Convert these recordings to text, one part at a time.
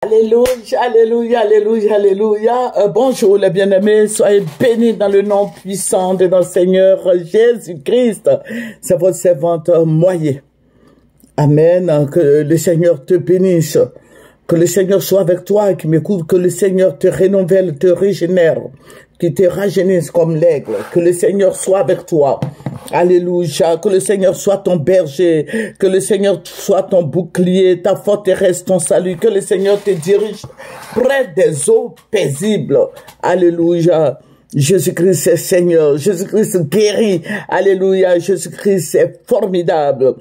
Alléluia, alléluia, alléluia, alléluia. Bonjour les bien-aimés, soyez bénis dans le nom puissant de notre Seigneur Jésus-Christ. C'est votre servante Moyer. Amen. Que le Seigneur te bénisse. Que le Seigneur soit avec toi qui m'écoute. Que le Seigneur te renouvelle, te régénère, qui te rajeunisse comme l'aigle. Que le Seigneur soit avec toi. Alléluia. Que le Seigneur soit ton berger. Que le Seigneur soit ton bouclier, ta forteresse, ton salut. Que le Seigneur te dirige près des eaux paisibles. Alléluia. Jésus-Christ est Seigneur. Jésus-Christ guérit. Alléluia. Jésus-Christ est formidable.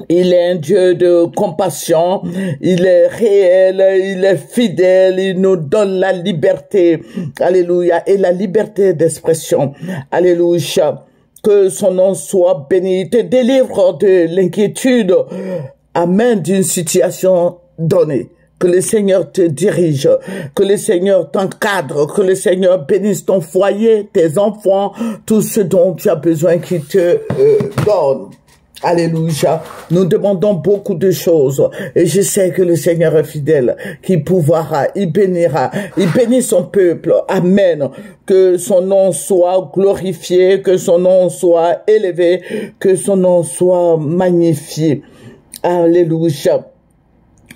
Il est un Dieu de compassion, il est réel, il est fidèle, il nous donne la liberté, alléluia, et la liberté d'expression, alléluia, que son nom soit béni, il te délivre de l'inquiétude, amen, d'une situation donnée. Que le Seigneur te dirige, que le Seigneur t'encadre, que le Seigneur bénisse ton foyer, tes enfants, tout ce dont tu as besoin qu'il te donne. Alléluia. Nous demandons beaucoup de choses et je sais que le Seigneur est fidèle, qu'il pourvoira, il bénira, il bénit son peuple. Amen. Que son nom soit glorifié, que son nom soit élevé, que son nom soit magnifié. Alléluia.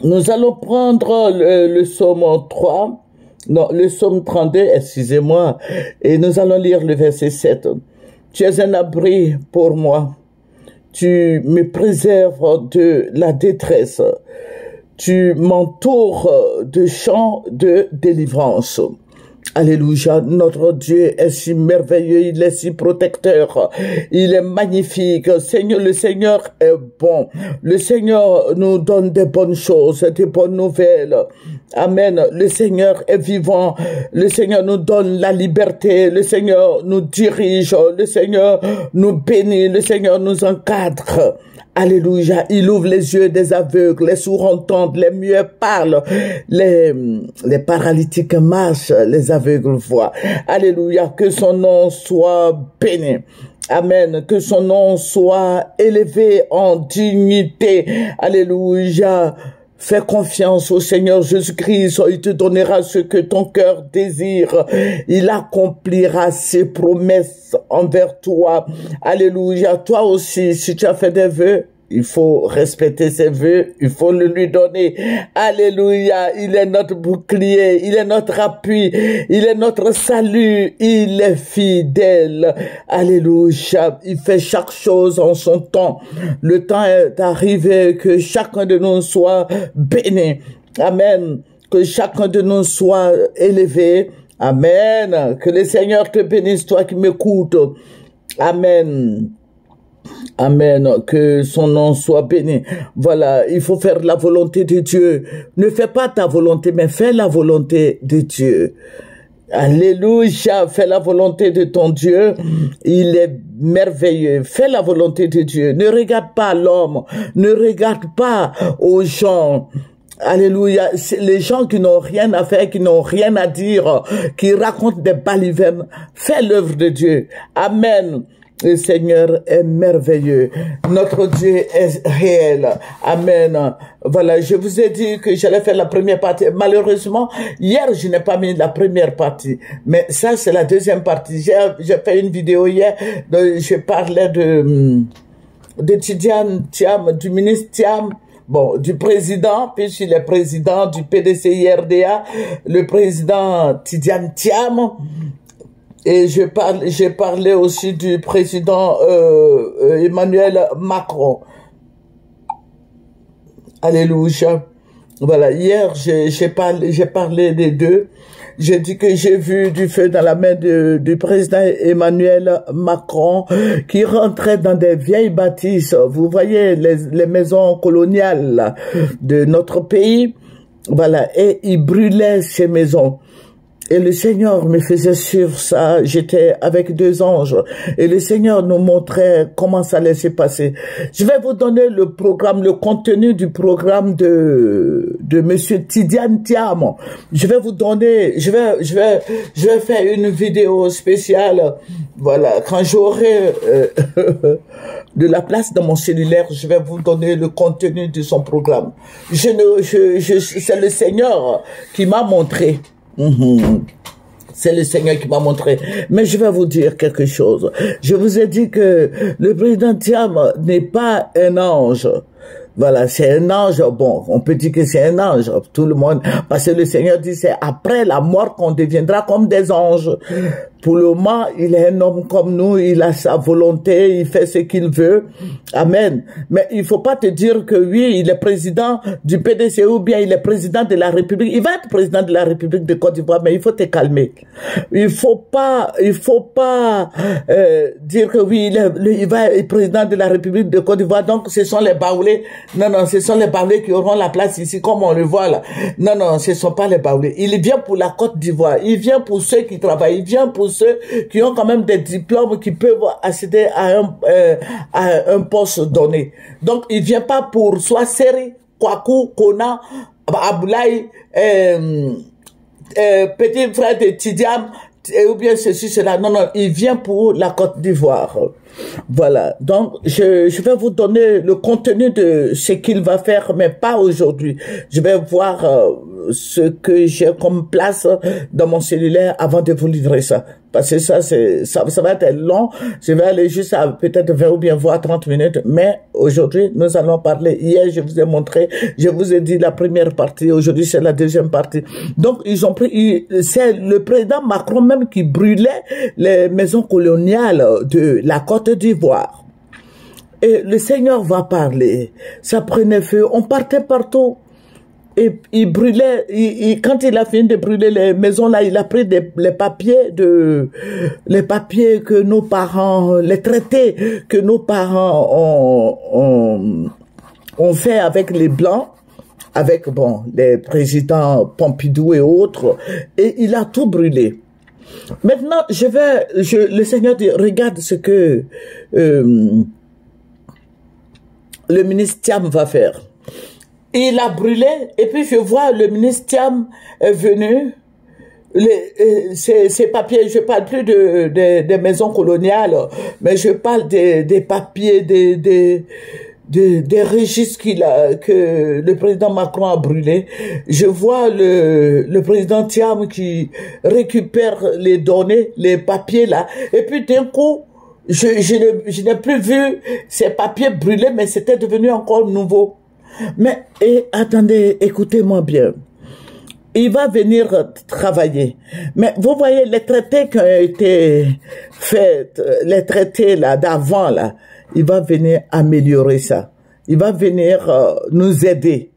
Nous allons prendre le psaume 3, non, le psaume 32, excusez-moi, et nous allons lire le verset 7. Tu es un abri pour moi. Tu me préserves de la détresse. Tu m'entoures de chants de délivrance. Alléluia, notre Dieu est si merveilleux, il est si protecteur, il est magnifique. Seigneur, le Seigneur est bon. Le Seigneur nous donne des bonnes choses, des bonnes nouvelles. Amen. Le Seigneur est vivant. Le Seigneur nous donne la liberté. Le Seigneur nous dirige. Le Seigneur nous bénit. Le Seigneur nous encadre. Alléluia, il ouvre les yeux des aveugles, les sourds entendent, les muets parlent, les paralytiques marchent, les aveugles voient. Alléluia, que son nom soit béni. Amen, que son nom soit élevé en dignité. Alléluia. Fais confiance au Seigneur Jésus-Christ, il te donnera ce que ton cœur désire. Il accomplira ses promesses envers toi. Alléluia. Toi aussi, si tu as fait des vœux, il faut respecter ses vœux, il faut le lui donner. Alléluia, il est notre bouclier, il est notre appui, il est notre salut, il est fidèle. Alléluia, il fait chaque chose en son temps. Le temps est arrivé que chacun de nous soit béni. Amen. Que chacun de nous soit élevé. Amen. Que le Seigneur te bénisse, toi qui m'écoutes. Amen. Amen, que son nom soit béni. Voilà, il faut faire la volonté de Dieu. Ne fais pas ta volonté, mais fais la volonté de Dieu. Alléluia, fais la volonté de ton Dieu. Il est merveilleux. Fais la volonté de Dieu. Ne regarde pas l'homme. Ne regarde pas aux gens. Alléluia, les gens qui n'ont rien à faire, qui n'ont rien à dire, qui racontent des balivernes. Fais l'œuvre de Dieu. Amen. Le Seigneur est merveilleux. Notre Dieu est réel. Amen. Voilà, je vous ai dit que j'allais faire la première partie. Malheureusement, hier, je n'ai pas mis la première partie. Mais ça, c'est la deuxième partie. J'ai fait une vidéo hier. Je parlais de Tidjane Thiam, du ministre Thiam. Bon, du président, puisqu'il est président du PDCI-RDA, le président Tidjane Thiam. Et j'ai parlé aussi du président Emmanuel Macron. Alléluia. Voilà, hier j'ai parlé des deux. J'ai dit que j'ai vu du feu dans la main du président Emmanuel Macron qui rentrait dans des vieilles bâtisses. Vous voyez les maisons coloniales là, de notre pays. Voilà, et il brûlait ces maisons. Et le Seigneur me faisait suivre ça. J'étais avec 2 anges. Et le Seigneur nous montrait comment ça allait se passer. Je vais vous donner le programme, le contenu du programme de Monsieur Tidjane Thiam. Je vais vous donner, je vais faire une vidéo spéciale. Voilà, quand j'aurai de la place dans mon cellulaire, je vais vous donner le contenu de son programme. C'est le Seigneur qui m'a montré. C'est le Seigneur qui m'a montré. Mais je vais vous dire quelque chose. Je vous ai dit que le président Thiam n'est pas un ange. Voilà, c'est un ange. Bon, on peut dire que c'est un ange. Tout le monde, parce que le Seigneur dit c'est après la mort qu'on deviendra comme des anges. Pour le moment, il est un homme comme nous, il a sa volonté, il fait ce qu'il veut. Amen. Mais il faut pas te dire que oui, il est président du PDC ou bien il est président de la République. Il va être président de la République de Côte d'Ivoire, mais il faut te calmer. Il faut pas dire que oui, il va être président de la République de Côte d'Ivoire, donc ce sont les Baoulés. Non, non, ce sont les Baoulés qui auront la place ici, comme on le voit là. Non, non, ce sont pas les Baoulés. Il vient pour la Côte d'Ivoire, il vient pour ceux qui travaillent, il vient pour ceux qui ont quand même des diplômes qui peuvent accéder à un poste donné. Donc, il vient pas pour soit Seri, Kwaku, Kona, Aboulaye, petit frère de Tidiam, ou bien ceci, cela. Non, non, il vient pour la Côte d'Ivoire. Voilà. Donc, je vais vous donner le contenu de ce qu'il va faire, mais pas aujourd'hui. Je vais voir ce que j'ai comme place dans mon cellulaire avant de vous livrer ça. Parce que ça va être long. Je vais aller juste à peut-être 20 ou bien voire 30 minutes. Mais aujourd'hui, nous allons parler. Hier, je vous ai montré, je vous ai dit la première partie. Aujourd'hui, c'est la deuxième partie. Donc, ils ont pris, c'est le président Macron même qui brûlait les maisons coloniales de la Côte d'Ivoire. Et le Seigneur va parler. Ça prenait feu. On partait partout. Et il brûlait, quand il a fini de brûler les maisons là, il a pris les papiers que nos parents, les traités que nos parents ont fait avec les Blancs, avec, bon, les présidents Pompidou et autres, et il a tout brûlé. Maintenant, le Seigneur dit, regarde ce que le ministre Thiam va faire. Il a brûlé, et puis je vois le ministre Thiam est venu, ces papiers, je parle plus des maisons coloniales, mais je parle des papiers, des registres que le président Macron a brûlé. Je vois le président Thiam qui récupère les données, les papiers là, et puis d'un coup, je n'ai plus vu ces papiers brûlés, mais c'était devenu encore nouveau. Mais, attendez, écoutez-moi bien. Il va venir travailler. Mais vous voyez, les traités qui ont été faits, les traités là d'avant là, il va venir améliorer ça. Il va venir nous aider.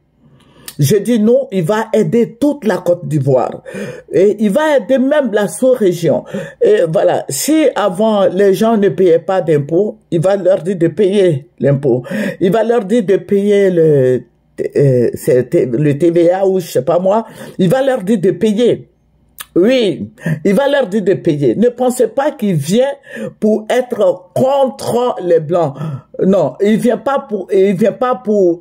Je dis non, il va aider toute la Côte d'Ivoire. Et il va aider même la sous-région. Et voilà, si avant les gens ne payaient pas d'impôts, il va leur dire de payer l'impôt. Il va leur dire de payer le TVA ou je sais pas moi. Il va leur dire de payer. Oui, il va leur dire de payer. Ne pensez pas qu'il vient pour être contre les Blancs. Non, il vient pas pour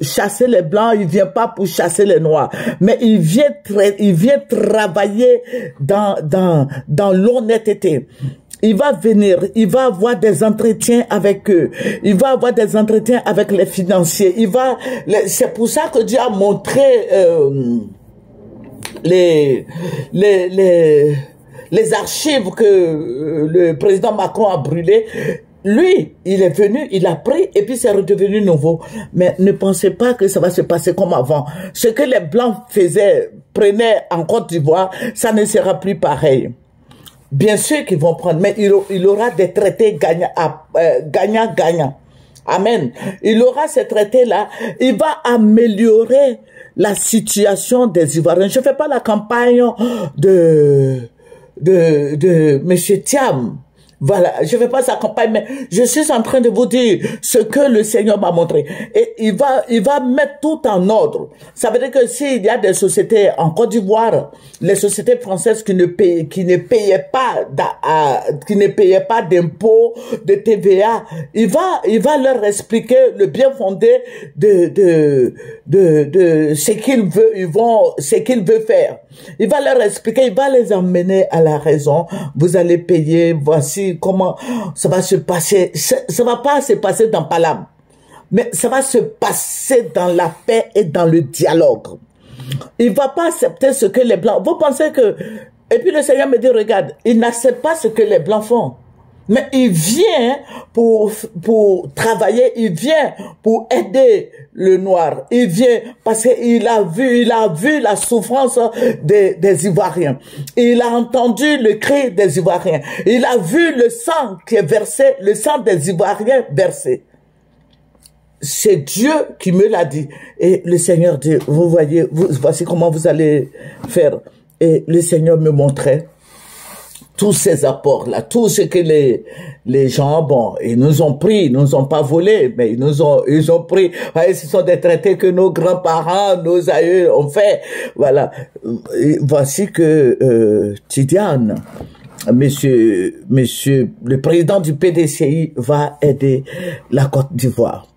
chasser les Blancs, il vient pas pour chasser les Noirs. Mais il vient travailler dans l'honnêteté. Il va venir, il va avoir des entretiens avec eux. Il va avoir des entretiens avec les financiers. C'est pour ça que Dieu a montré, les archives que le président Macron a brûlées. Lui, il est venu, il a pris et puis c'est redevenu nouveau. Mais ne pensez pas que ça va se passer comme avant. Ce que les Blancs prenaient en Côte d'Ivoire, ça ne sera plus pareil. Bien sûr qu'ils vont prendre, mais il aura des traités gagnant-gagnant. Amen. Il aura ces traités-là. Il va améliorer la situation des Ivoiriens. Je ne fais pas la campagne de Monsieur Thiam. Voilà, je ne fais pas sa campagne, mais je suis en train de vous dire ce que le Seigneur m'a montré. Et il va mettre tout en ordre. Ça veut dire que s'il y a des sociétés en Côte d'Ivoire, les sociétés françaises qui ne payaient pas d'impôts, de TVA, il va leur expliquer le bien fondé de ce qu'il veut, ce qu'il veut faire. Il va leur expliquer, il va les emmener à la raison. Vous allez payer, voici dit comment ça va se passer. Ça va pas se passer dans Palam, mais ça va se passer dans la paix et dans le dialogue. Il va pas accepter ce que les Blancs... Vous pensez que... Et puis le Seigneur me dit, regarde, il n'accepte pas ce que les Blancs font. Mais il vient pour travailler, il vient pour aider le Noir. Il vient parce qu'il a vu la souffrance des Ivoiriens. Il a entendu le cri des Ivoiriens. Il a vu le sang qui est versé, le sang des Ivoiriens versé. C'est Dieu qui me l'a dit. Et le Seigneur dit, vous voyez, voici comment vous allez faire. Et le Seigneur me montrait tous ces apports-là, tout ce que les gens, bon, ils nous ont pris, ils nous ont pas volé, mais ils ont pris. Voyez, ce sont des traités que nos grands-parents, nos aïeux ont fait. Voilà. Et voici que Tidiane, monsieur, le président du PDCI va aider la Côte d'Ivoire.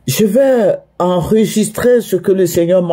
Je vais enregistrer ce que le Seigneur m'a